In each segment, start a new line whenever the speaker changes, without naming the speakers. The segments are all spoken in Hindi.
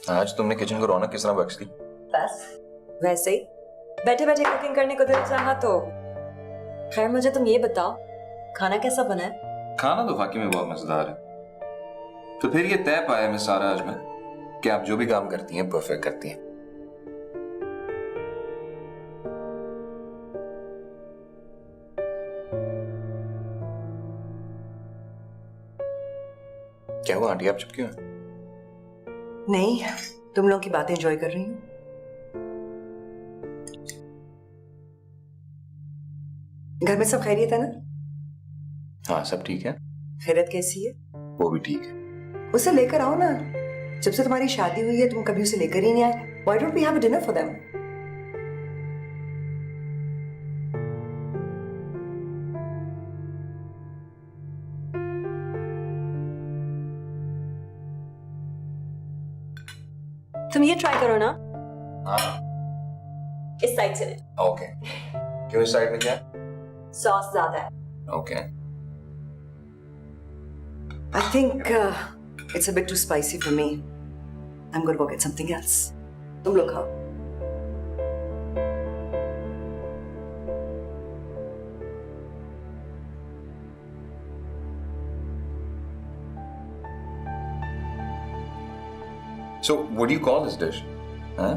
आज तुमने किचन को रौनक किस तरह बख्श दी?
बस वैसे ही बैठे बैठे कुकिंग करने को दिल चाहा तो। खैर मुझे तुम ये बताओ खाना कैसा बना है?
खाना तो वाकई में बहुत मजेदार है। तो फिर ये तय पाया मैं सारा आज में कि आप जो भी काम करती हैं परफेक्ट करती हैं। क्या हुआ आंटी, आप चुप क्यों हैं?
नहीं, तुम लोगों की बातें एंजॉय कर रही हूँ। घर में सब खैरियत है ना?
हाँ सब ठीक है।
खैरियत कैसी है?
वो भी ठीक है।
उसे लेकर आओ ना। जब से तुम्हारी शादी हुई है तुम कभी उसे लेकर ही नहीं आए। Why don't we have a dinner for them? तुम ये ट्राई करो ना।
हाँ
इस साइड से ले।
ओके। क्यों इस साइड में क्या है?
सॉस ज्यादा है।
Okay.
I think it's a bit too spicy for me. I'm going to go get something else. तुम लोग खाओ।
So what do you call this dish? Huh?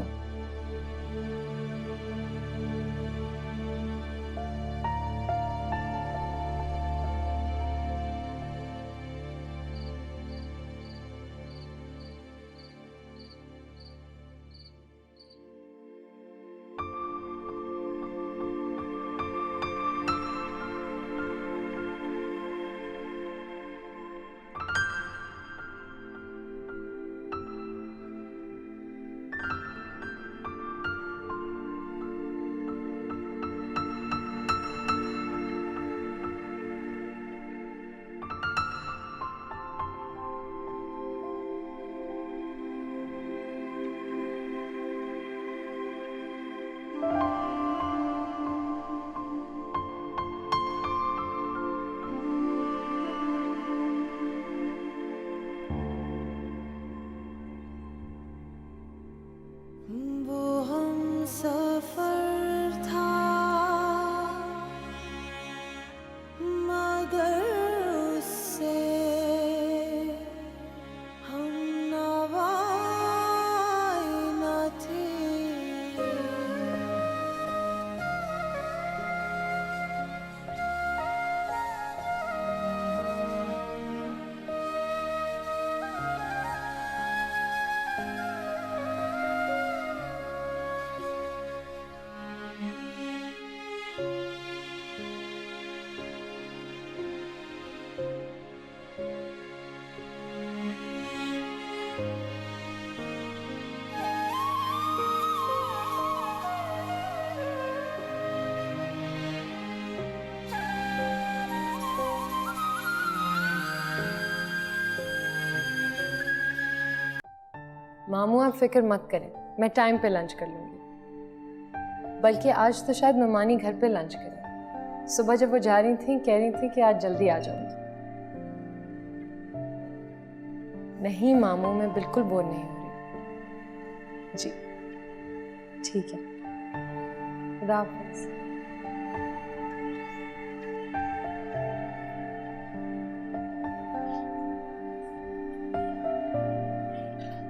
मामू आप फिक्र मत करें, मैं टाइम पे लंच कर लूँगी। बल्कि आज तो शायद मेहमानी घर पे लंच करें। सुबह जब वो जा रही थी कह रही थी कि आज जल्दी आ जाऊँगी। नहीं मामू, मैं बिल्कुल बोर नहीं हो रही। जी ठीक है, खुदा हाफिज़।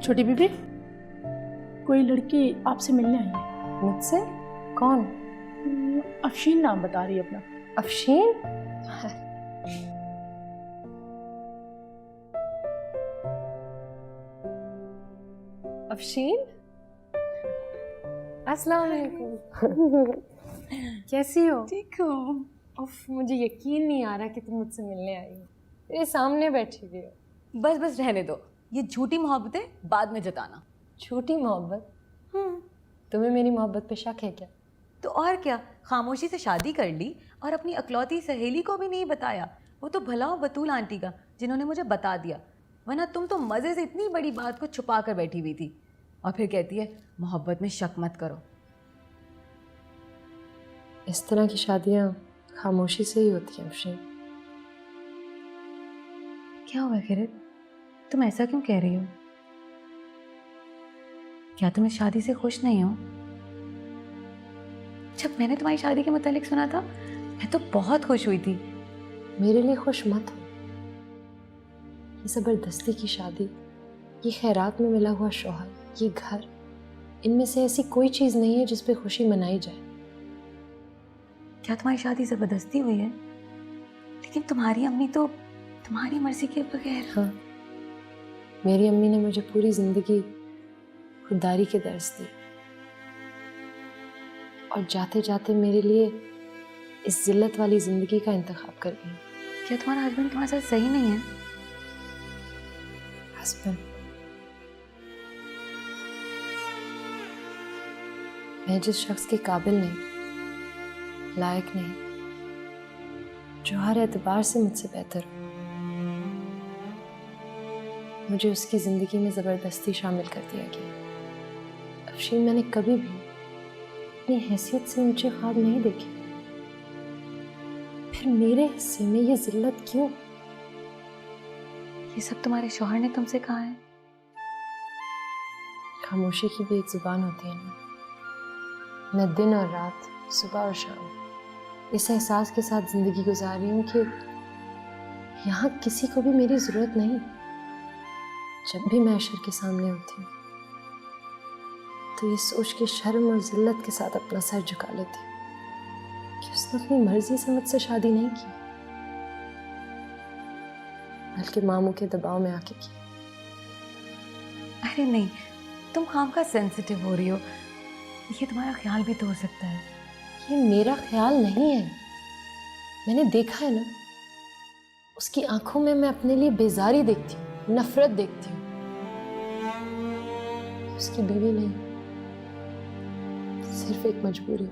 छोटी बीबी, कोई लड़की आपसे मिलने आई है।
मुझसे? कौन?
अफशीन नाम बता रही है अपना।
अफशीन? अफशीन, अस्सलाम वालेकुम। कैसी हो?
ठीक हो?
उफ, मुझे यकीन नहीं आ रहा कि तुम मुझसे मिलने आई हो। मेरे सामने बैठी हुई हो।
बस बस रहने दो, ये झूठी मोहब्बतें बाद में जताना।
झूठी मोहब्बत? तुम्हें मेरी मोहब्बत पे शक है क्या?
तो और क्या, खामोशी से शादी कर ली और अपनी अकलौती सहेली को भी नहीं बताया। वो तो भला हो बतूल आंटी का जिन्होंने मुझे बता दिया, वरना तुम तो मज़े से इतनी बड़ी बात को छुपा कर बैठी हुई थी। और फिर कहती है मोहब्बत में शक मत करो।
इस तरह की शादियाँ खामोशी से ही होती हैं अफशीन।
क्या हुआ खैरियत, तुम ऐसा क्यों कह रही हो? क्या तुम इस शादी से खुश नहीं हो? जब मैंने तुम्हारी शादी के मुतालिक सुना था मैं तो बहुत खुश हुई थी।
मेरे लिए खुश मत हो। ये ज़बरदस्ती की शादी, ये खैरात में मिला हुआ शौहर, ये घर, इनमें से ऐसी कोई चीज़ नहीं है जिस पे खुशी मनाई जाए।
क्या तुम्हारी शादी ज़बरदस्ती हुई है? लेकिन तुम्हारी अम्मी तो तुम्हारी मर्जी के बगैर।
हाँ, मेरी अम्मी ने मुझे पूरी ज़िंदगी खुददारी के दर्स दी और जाते जाते मेरे लिए इस जिल्लत वाली ज़िंदगी का इंतखाब कर गई।
क्या तुम्हारा हस्बैंड तुम्हारे साथ सही नहीं है?
हस्बैंड, मैं जिस शख्स के काबिल नहीं, लायक नहीं, जो हर एतबार से मुझसे बेहतर हो, मुझे उसकी ज़िंदगी में ज़बरदस्ती शामिल कर दिया गया। अफशीन, मैंने कभी भी अपनी हैसियत से ऊंचे ख्वाब नहीं देखे, फिर मेरे हिस्से में ये जिल्लत क्यों?
ये सब तुम्हारे शौहर ने तुमसे कहा है?
खामोशी की भी एक जुबान होती है ना। मैं दिन और रात, सुबह और शाम इस एहसास के साथ जिंदगी गुजार रही हूँ कि यहाँ किसी को भी मेरी जरूरत नहीं। जब भी मैं अशर के सामने होती हूँ तो ये सोच के शर्म और जिल्लत के साथ अपना सर झुका लेती हूँ कि उसने अपनी मर्जी से मुझसे शादी नहीं की, बल्कि मामू के दबाव में आके की।
अरे नहीं, तुम खामखा सेंसिटिव हो रही हो। ये तुम्हारा ख्याल भी तो हो सकता है।
ये मेरा ख्याल नहीं है, मैंने देखा है ना, उसकी आंखों में मैं अपने लिए बेजारी देखती हूँ, नफरत देखती हूँ। उसकी बीवी नहीं, सिर्फ एक मजबूरी।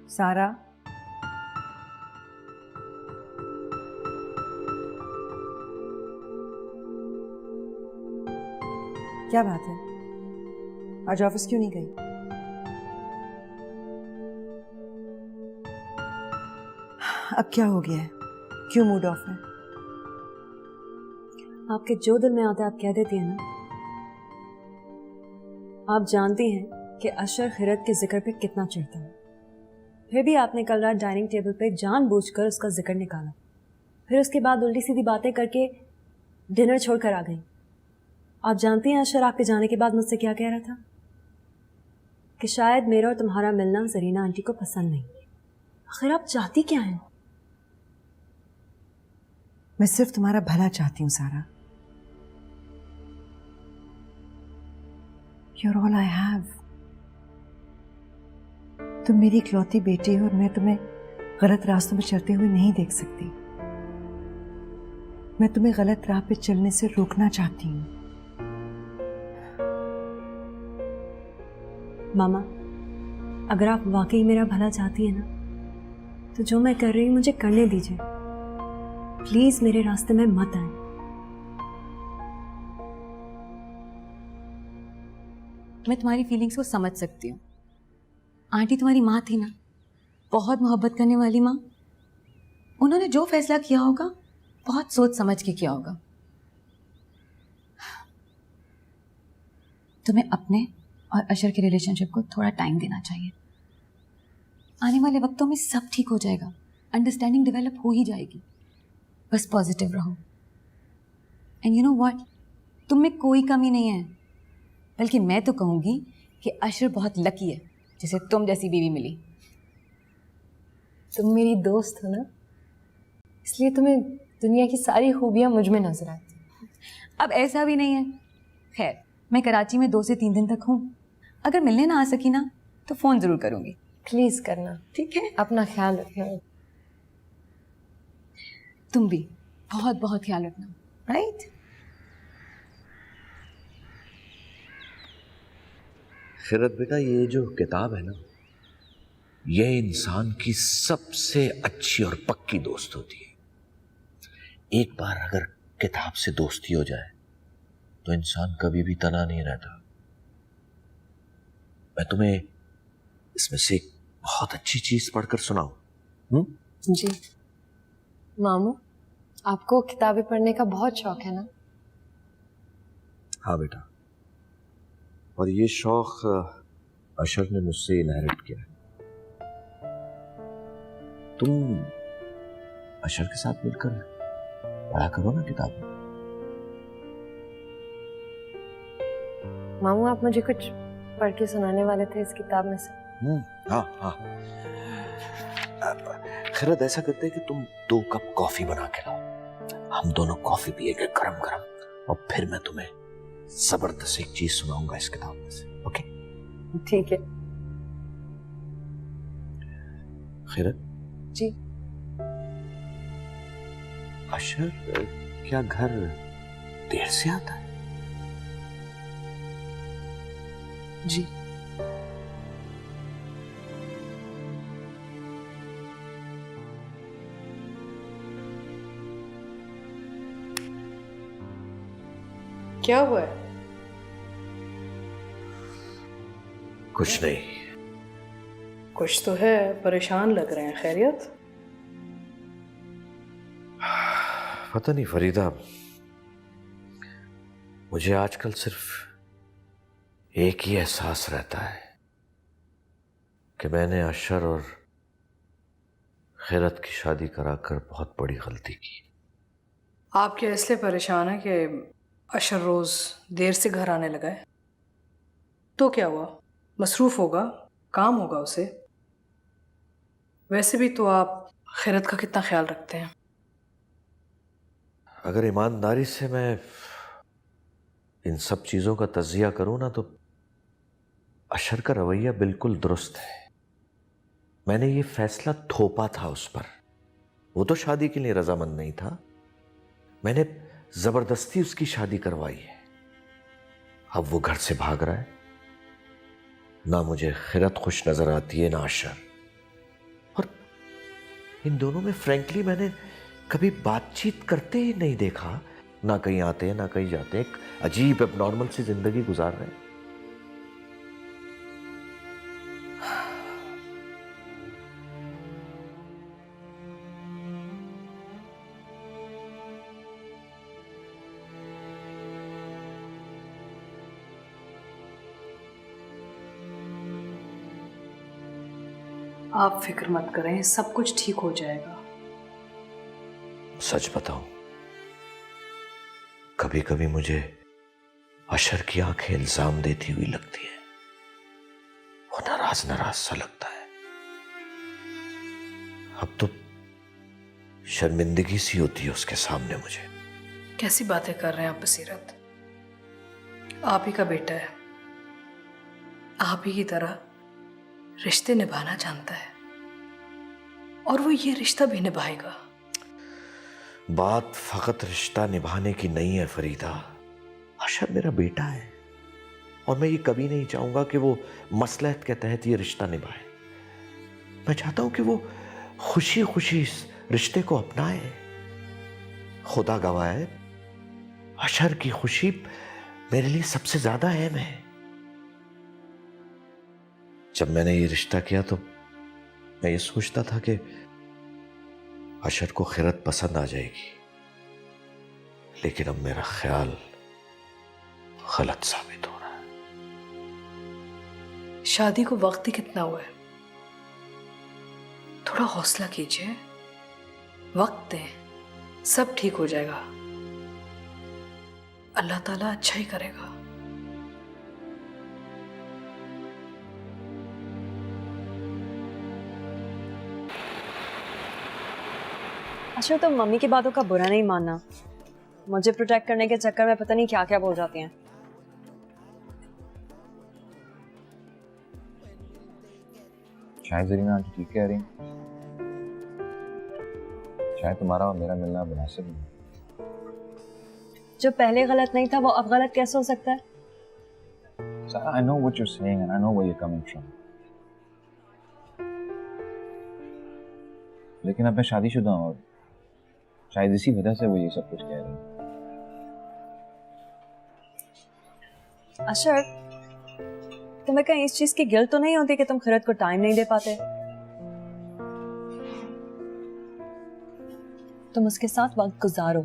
सारा, क्या बात है? आज ऑफिस क्यों नहीं गई? अब क्या हो गया है? क्यों मूड ऑफ है?
आपके जो दिल में आता है आप कह देती हैं ना। आप जानती हैं कि अशर खिरत के जिक्र पे कितना चिढ़ता है, फिर भी आपने कल रात डाइनिंग टेबल पे जानबूझकर उसका जिक्र निकाला, फिर उसके बाद उल्टी सीधी बातें करके डिनर छोड़कर आ गई। आप जानती हैं अशर आपके जाने के बाद मुझसे क्या कह रहा था? कि शायद मेरा और तुम्हारा मिलना जरीना आंटी को पसंद नहीं। आखिर आप चाहती क्या हैं?
मैं सिर्फ तुम्हारा भला चाहती हूँ सारा। You're all I have। तुम मेरी इकलौती बेटी हो और मैं तुम्हें गलत रास्तों में चलते हुए नहीं देख सकती। मैं तुम्हें गलत राह पे चलने से रोकना चाहती हूँ।
मामा, अगर आप वाकई मेरा भला चाहती हैं ना, तो जो मैं कर रही हूँ मुझे करने दीजिए। प्लीज मेरे रास्ते में मत आए।
मैं तुम्हारी फीलिंग्स को समझ सकती हूँ। आंटी तुम्हारी माँ थी ना, बहुत मोहब्बत करने वाली माँ। उन्होंने जो फैसला किया होगा बहुत सोच समझ के किया होगा। तुम्हें अपने और अशर के रिलेशनशिप को थोड़ा टाइम देना चाहिए। आने वाले वक्तों में सब ठीक हो जाएगा, अंडरस्टैंडिंग डेवलप हो ही जाएगी। बस पॉजिटिव रहो। एंड यू नो व्हाट, तुम में कोई कमी नहीं है, बल्कि मैं तो कहूँगी कि अशर बहुत लकी है जिसे तुम जैसी बीवी मिली।
तुम मेरी दोस्त हो ना, इसलिए तुम्हें दुनिया की सारी खूबियाँ मुझ में नजर आती हैं।
अब ऐसा भी नहीं है। खैर, मैं कराची में 2 से 3 दिन तक हूँ। अगर मिलने ना आ सकी ना तो फ़ोन ज़रूर करूँगी।
प्लीज करना,
ठीक है?
अपना ख्याल रखना।
तुम भी बहुत बहुत ख्याल रखना, राइट?
खिरत बेटा, ये जो किताब है ना, ये इंसान की सबसे अच्छी और पक्की दोस्त होती है। एक बार अगर किताब से दोस्ती हो जाए तो इंसान कभी भी तना नहीं रहता। मैं तुम्हें इसमें से एक बहुत अच्छी चीज पढ़कर सुनाऊं?
जी मामू, आपको किताबें पढ़ने का बहुत शौक है ना?
हाँ बेटा, और ये शौक अशर ने मुझसे इनहेरिट किया है। तुम अशर के साथ मिलकर पढ़ा करो ना किताबें।
मामू, आप मुझे कुछ पढ़ के सुनाने वाले थे इस किताब में से।
हाँ हाँ। खैरत, ऐसा करते हैं कि तुम 2 कप कॉफी बना के लाओ, हम दोनों कॉफी पिएंगे गरम गरम, और फिर मैं तुम्हें जबरदस्त एक चीज सुनाऊंगा इस किताब में से। ओके?
ठीक है।
खैरत
जी।
अशर क्या घर देर से आता है?
जी।
क्या हुआ है?
कुछ नहीं।
कुछ तो है, परेशान लग रहे हैं। खैरियत?
पता नहीं फरीदा, मुझे आजकल सिर्फ एक ही एहसास रहता है कि मैंने अशर और खैरत की शादी कराकर बहुत बड़ी गलती की।
आप क्या इसलिए परेशान हैं कि अशर रोज देर से घर आने लगा है? तो क्या हुआ? मसरूफ होगा, काम होगा उसे। वैसे भी तो आप खैरत का कितना ख्याल रखते हैं।
अगर ईमानदारी से मैं इन सब चीजों का तजिया करूं ना, तो अशर का रवैया बिल्कुल दुरुस्त है। मैंने ये फैसला थोपा था उस पर। वो तो शादी के लिए रजामंद नहीं था, मैंने जबरदस्ती उसकी शादी करवाई है। अब वो घर से भाग रहा है। ना मुझे खैरत खुश नजर आती है, ना अशर। और इन दोनों में फ्रैंकली मैंने कभी बातचीत करते ही नहीं देखा। ना कहीं आते हैं, ना कहीं जाते हैं। एक अजीब एबनॉर्मल सी जिंदगी गुजार रहे हैं।
आप फिक्र मत करें, सब कुछ ठीक हो जाएगा।
सच बताऊं, कभी कभी मुझे अशर की आंखें इल्जाम देती हुई लगती है। वो नाराज नाराज सा लगता है। अब तो शर्मिंदगी सी होती है उसके सामने मुझे।
कैसी बातें कर रहे हैं आप बसीरत? आप ही का बेटा है, आप ही की तरह रिश्ते निभाना जानता है, और वो ये रिश्ता भी निभाएगा।
बात फकत रिश्ता निभाने की नहीं है फरीदा। अशर मेरा बेटा है, और मैं ये कभी नहीं चाहूंगा कि वो मसलहत के तहत ये रिश्ता निभाए। मैं चाहता हूं कि वो खुशी खुशी इस रिश्ते को अपनाए। खुदा गवाह है, अशर की खुशी मेरे लिए सबसे ज्यादा अहम है। जब मैंने ये रिश्ता किया तो मैं ये सोचता था कि अशर को खैरत पसंद आ जाएगी, लेकिन अब मेरा ख्याल गलत साबित हो रहा है।
शादी को वक्त ही कितना हुआ है, थोड़ा हौसला कीजिए, वक्त दें, सब ठीक हो जाएगा। अल्लाह ताला अच्छा ही करेगा।
अच्छा, तो मम्मी की बातों का बुरा नहीं मानना। मुझे प्रोटेक्ट करने के चक्कर में पता नहीं क्या क्या बोल जाती हैं।
शायद जरीना आज ठीक कह रही, शायद तुम्हारा और मेरा मिलना मुनासिब नहीं।
जो पहले गलत नहीं था वो अब गलत कैसे हो सकता है?
I know what you're saying and I know where you're coming from. लेकिन अब मैं शादीशुदा हूं और शायद इसी वजह से वो ये सब कुछ कह रही है।
अशर, तुम्हें कहीं इस चीज की गिल्ट तो नहीं होती कि तुम खैरत को टाइम नहीं दे पाते? तुम उसके साथ वक्त गुजारो,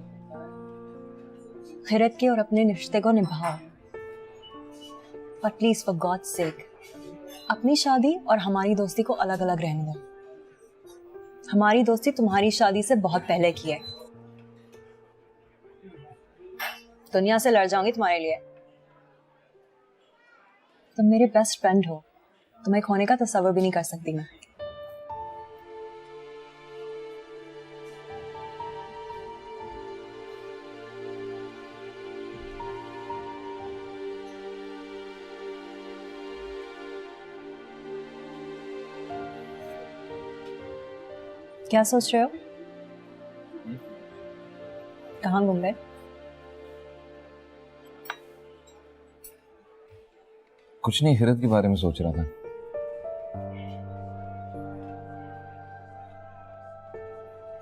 खैरत के और अपने रिश्ते को निभाओ, पर प्लीज फॉर गॉड्स सेक अपनी शादी और हमारी दोस्ती को अलग अलग रहने दो। हमारी दोस्ती तुम्हारी शादी से बहुत पहले की है। दुनिया से लड़ जाऊंगी तुम्हारे लिए। तुम मेरे बेस्ट फ्रेंड हो, तुम्हें खोने का तस्वर भी नहीं कर सकती मैं। क्या सोच रहे हो? कहाँ घूम गए?
कुछ नहीं, हिरत के बारे में सोच रहा था।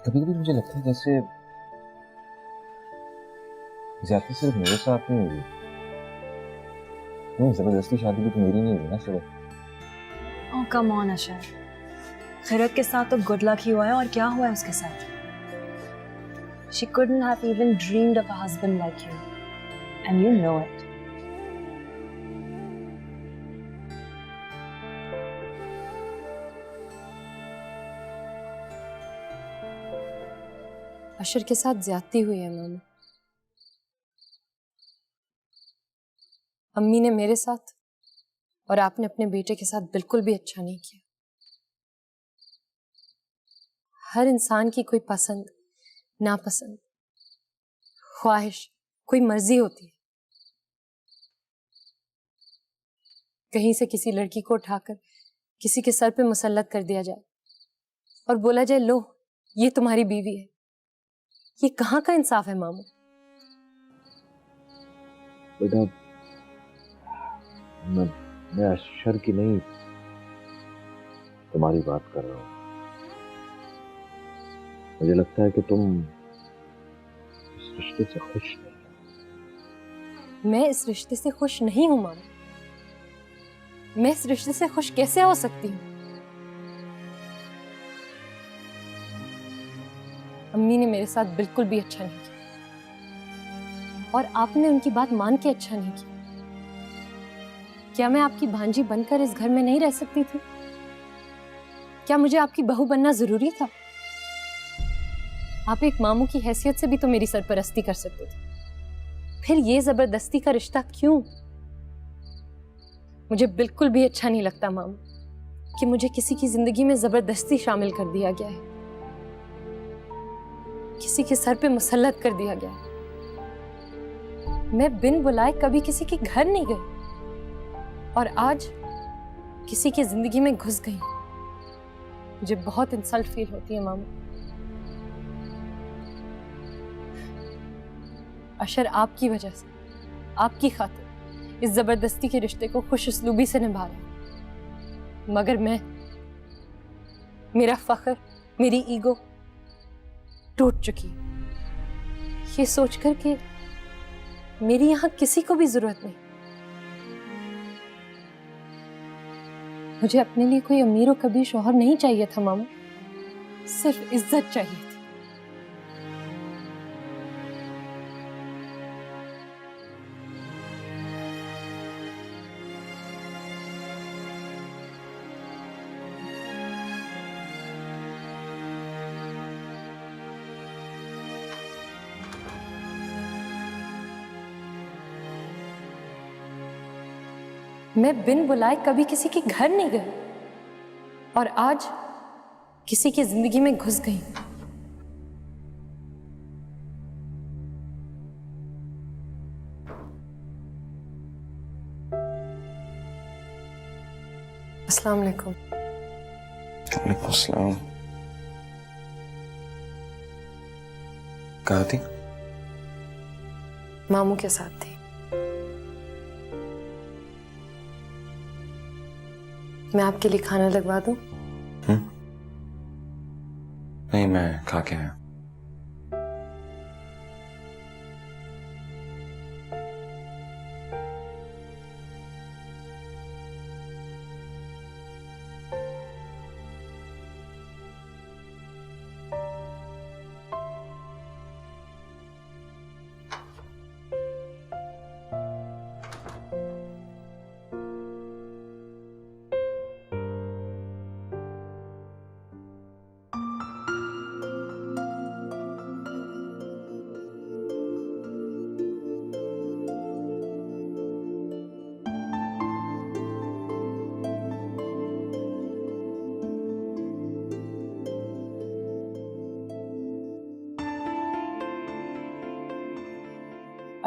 कभी कभी मुझे लगता है जैसे ज्यादा सिर्फ मेरे साथ नहीं हुई। नहीं, जबरदस्ती शादी भी तो मेरी नहीं हुई ना सिर्फ।
ओह कम ऑन अशर, खैरत के साथ तो गुड लक ही हुआ है, और क्या हुआ है उसके साथ? She couldn't have even dreamed of a husband like you, and you know it.
अशर के साथ ज्यादती हुई है मामा। अम्मी ने मेरे साथ और आपने अपने बेटे के साथ बिल्कुल भी अच्छा नहीं किया। हर इंसान की कोई पसंद, नापसंद, ख्वाहिश, कोई मर्जी होती है। कहीं से किसी लड़की को उठाकर किसी के सर पे मुसल्लत कर दिया जाए और बोला जाए लो ये तुम्हारी बीवी है। ये कहाँ का इंसाफ है मामू?
बेटा, मैं अशर की नहीं तुम्हारी बात कर रहा हूँ। मुझे लगता है कि तुम इस रिश्ते से खुश नहीं।
मैं इस रिश्ते से खुश नहीं हूं मामू। मैं इस रिश्ते से खुश कैसे हो सकती हूँ? अम्मी ने मेरे साथ बिल्कुल भी अच्छा नहीं किया और आपने उनकी बात मान के अच्छा नहीं किया। क्या मैं आपकी भांजी बनकर इस घर में नहीं रह सकती थी? क्या मुझे आपकी बहू बनना जरूरी था? आप एक मामू की हैसियत से भी तो मेरी सरपरस्ती कर सकते थे। फिर ये जबरदस्ती का रिश्ता क्यों? मुझे बिल्कुल भी अच्छा नहीं लगता मामू कि मुझे किसी की जिंदगी में जबरदस्ती शामिल कर दिया गया है, किसी के सर पे मुसल्लत कर दिया गया है। मैं बिन बुलाए कभी किसी के घर नहीं गई और आज किसी की जिंदगी में घुस गई। मुझे बहुत इंसल्ट फील होती है मामू। अशर आपकी वजह से, आपकी खातिर इस जबरदस्ती के रिश्ते को खुश उसलूबी से निभा रहा है, मगर मैं, मेरा फख्र, मेरी ईगो टूट चुकी। ये सोचकर कि मेरी यहां किसी को भी जरूरत नहीं। मुझे अपने लिए कोई अमीर और कभी शौहर नहीं चाहिए था मामू, सिर्फ इज्जत चाहिए थी। मैं बिन बुलाए कभी किसी के घर नहीं गई और आज किसी की जिंदगी में घुस गई। अस्सलाम वालेकुम।
वालेकुम सलाम। कहाँ थी?
मामू के साथ थी। मैं आपके लिए खाना लगवा दूं?
नहीं, मैं खा के आया।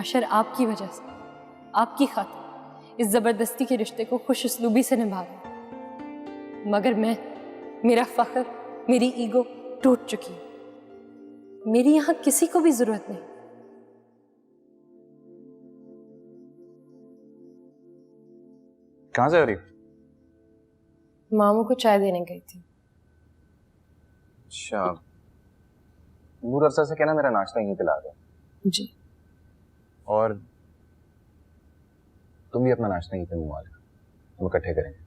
अशर आपकी वजह से, आपकी खातिर इस जबरदस्ती के रिश्ते को खुश उसलूबी से निभा रहा हूं। मगर मेरा फख्र, मेरी ईगो टूट चुकी है। मेरी यहां किसी को भी जरूरत नहीं।
कहाँ जा रही हो?
मामू को चाय देने गई थी।
अच्छा, नूर अफसर से कहना मेरा नाश्ता यहीं पे ला दो।
जी।
और तुम भी अपना नाश्ता यहीं पे मंगवा लेना, हम इकट्ठे करेंगे।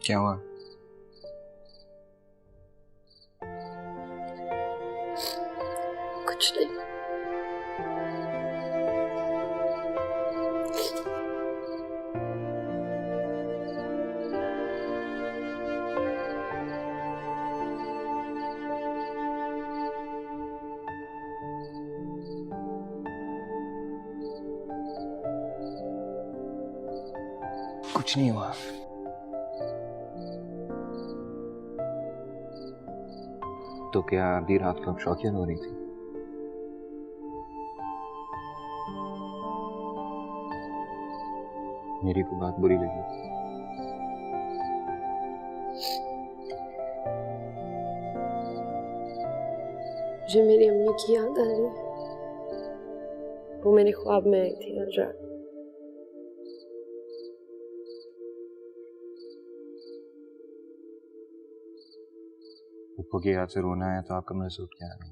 क्या हुआ?
कुछ नहीं।
कुछ नहीं हुआ। तो क्या आधी रात को शौकिया हो रही थी? मेरी को बात बुरी लगी?
मुझे मेरी अम्मी की याद आ रही है। वो मेरे ख्वाब में आई थी आज रात।
पप्पू की याद से रोना है तो आप कमरे से उठ के आ गए।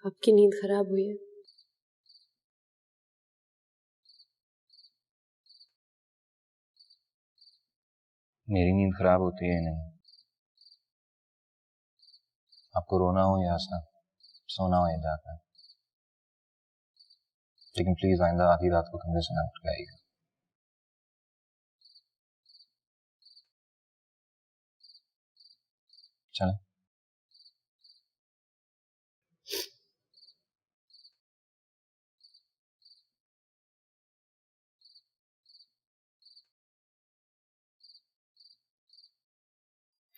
आपकी नींद खराब हुई है।
मेरी नींद खराब होती है नहीं। आपको रोना हो या हंसना, सोना हो या जागना, लेकिन प्लीज आइंदा आधी रात को कमरे से ना उठ के आइएगा। चलें?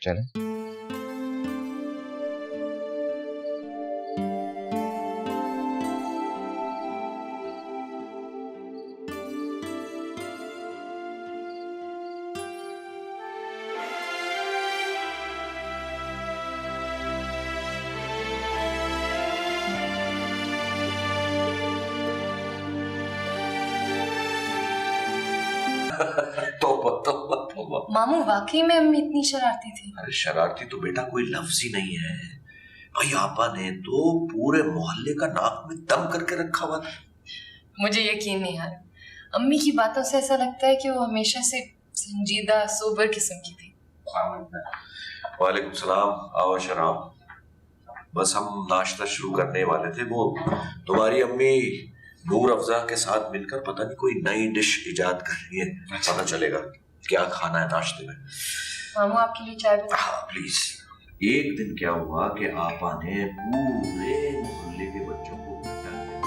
चलें?
तो
मामू वाकई में अम्मी इतनी शरारती थी?
अरे शरारती तो बेटा कोई लफ्ज ही नहीं है भाई। आपा ने तो पूरे मोहल्ले का नाक में दम करके रखा हुआ था।
मुझे यकीन नहीं आ रहा। अम्मी की बातों से ऐसा लगता है कि वो हमेशा से संजीदा सोबर किस्म की थी।
वालेकुम सलाम। आओ शराब। बस हम नाश्ता शुरू करने वाले थे। वो तुम्हारी अम्मी नूर अफजा के साथ मिलकर पता नहीं कोई नई डिश इजाद कर रही है। पता चलेगा क्या खाना है नाश्ते में।
मामू आपके लिए चाय बना।
हाँ प्लीज। एक दिन क्या हुआ कि आपा ने पूरे मोहल्ले के बच्चों को इकट्ठा किया।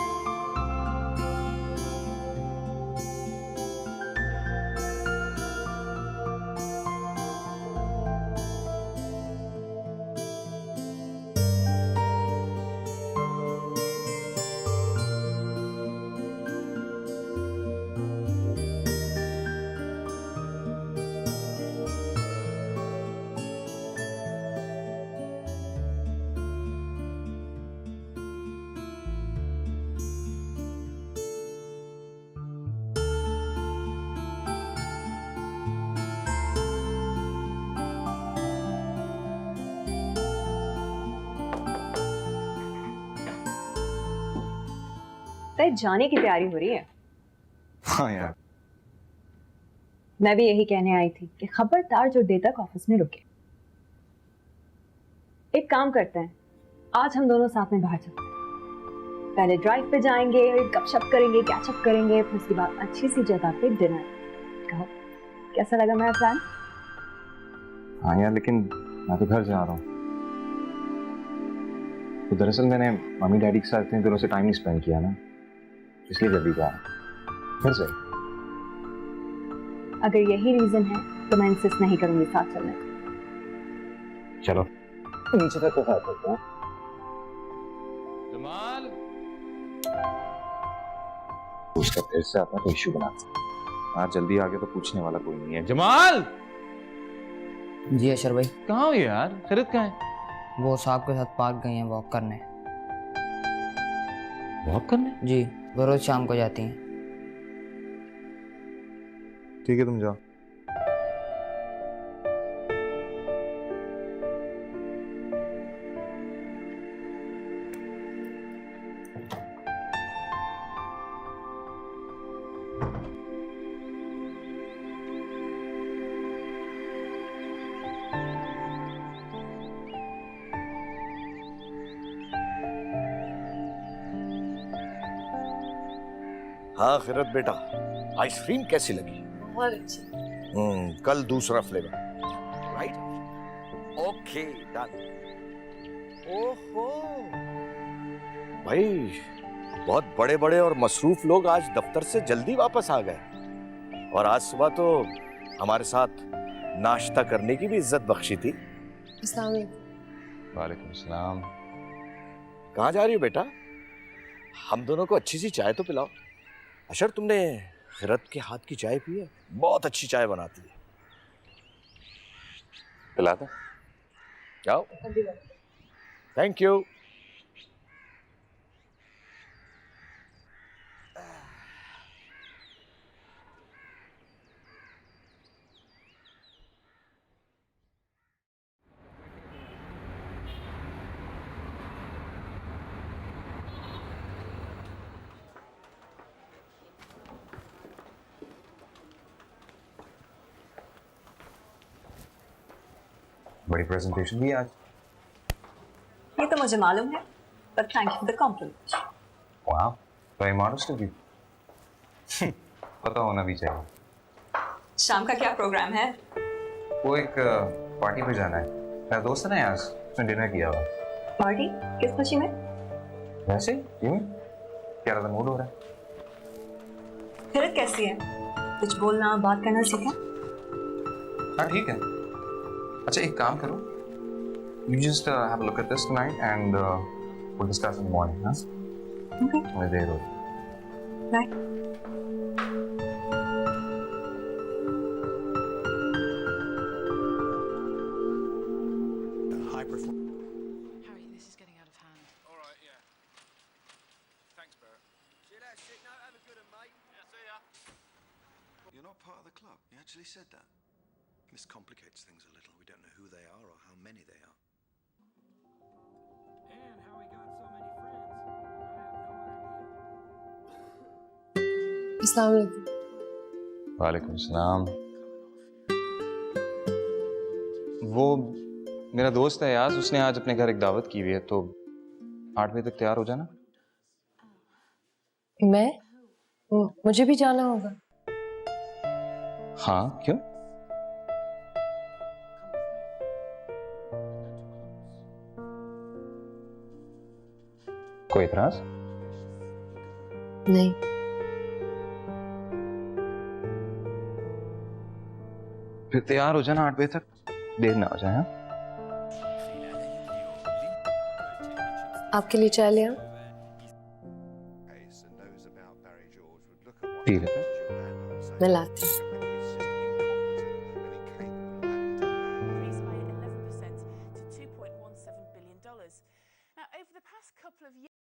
लगता है जाने की तैयारी हो रही है।
हाँ यार,
मैं भी यही कहने आई थी कि खबरदार जो देर तक ऑफिस में रुके। एक काम करते हैं, आज हम दोनों साथ में बाहर चलते हैं। पहले ड्राइव पे जाएंगे, गपशप करेंगे, कैचअप करेंगे, फिर उसके बाद अच्छी सी जगह पे डिनर। कहो कैसा लगा मेरा प्लान?
हाँ यार, लेकिन मैं तो घर जा रहा हूँ। तो दरअसल मैंने मम्मी डैडी के साथ इतने दिनों से टाइम नहीं स्पेंड किया ना, इसलिए जल्दी जा रहा हूँ। फिर से
अगर यही रीजन है तो मैं इंसिस्ट नहीं करूंगी साथ चलने का।
चलो नीचे तक तो साथ चलते हैं।
जमाल,
उसका फिर से अपना कोई इशू बना। आज जल्दी आ गया तो पूछने वाला कोई नहीं है।
जमाल
जी अशर भाई,
कहाँ हो यार? खरीद कहाँ है?
वो साहब के साथ पार्क गई हैं वॉक करने।
वॉक करने?
जी, वो रोज शाम को जाती हैं।
ठीक है, तुम जाओ।
हाँ खिरत बेटा, आइसक्रीम कैसी लगी?
बहुत अच्छी।
कल दूसरा फ्लेवर, राइट? Okay done. ओहो भाई, बहुत बड़े बड़े और मसरूफ लोग आज दफ्तर से जल्दी वापस आ गए, और आज सुबह तो हमारे साथ नाश्ता करने की भी इज्जत बख्शी थी।
अस्सलाम वालेकुम।
वालेकुम सलाम।
कहाँ जा रही हो बेटा? हम दोनों को अच्छी सी चाय तो पिलाओ। अशर, तुमने खिरत के हाथ की चाय पी है? बहुत अच्छी चाय बनाती है।
पिला दो।
जाओ। Thank you.
बड़ी प्रेजेंटेशन भी आज।
ये तो मुझे मालूम है, पर thank you for the compliment.
वाह, वेरी मॉडेस्ट ऑफ यू। पता होना भी चाहिए।
शाम का क्या प्रोग्राम है?
वो एक पार्टी पे जाना है। मेरा दोस्त है ना यार, उसने डिनर किया हुआ।
पार्टी? किस खुशी में?
वैसे क्यों, क्या रहा मूड हो रहा है?
फिर कैसी है? कुछ बोलना बात करना सीखा?
हाँ ठीक है। अच्छा एक काम करो, you just have a look at this tonight and we'll discuss in the morning, huh?
Okay.
मैं देर हो रही।
Bye.
Harry, this is getting out of hand.
All right, yeah. Thanks, Barrett.
See you later, shit. No, have a good one, mate.
Yeah, see ya.
You're not part of the club. You actually said that. This complicates things a little. We don't know who they are or how many they are.
And how he got so many friends. I have no idea.
अस्सलाम वालेकुम।
वालेकुम सलाम। वो मेरा दोस्त है यार, उसने आज अपने घर एक दावत की हुई है, तो 8 बजे तक तैयार हो जाना।
मुझे भी जाना होगा।
हाँ क्यों? कोई इतराज?
नहीं।
फिर तैयार हो जाना 8 बजे तक, देर ना हो जाए। हाँ?
आपके लिए चाय ले आऊं?
ठीक है।
मैं लाती हूँ।
Increased by 11% to $2.17 billion. Now, over the past couple of years,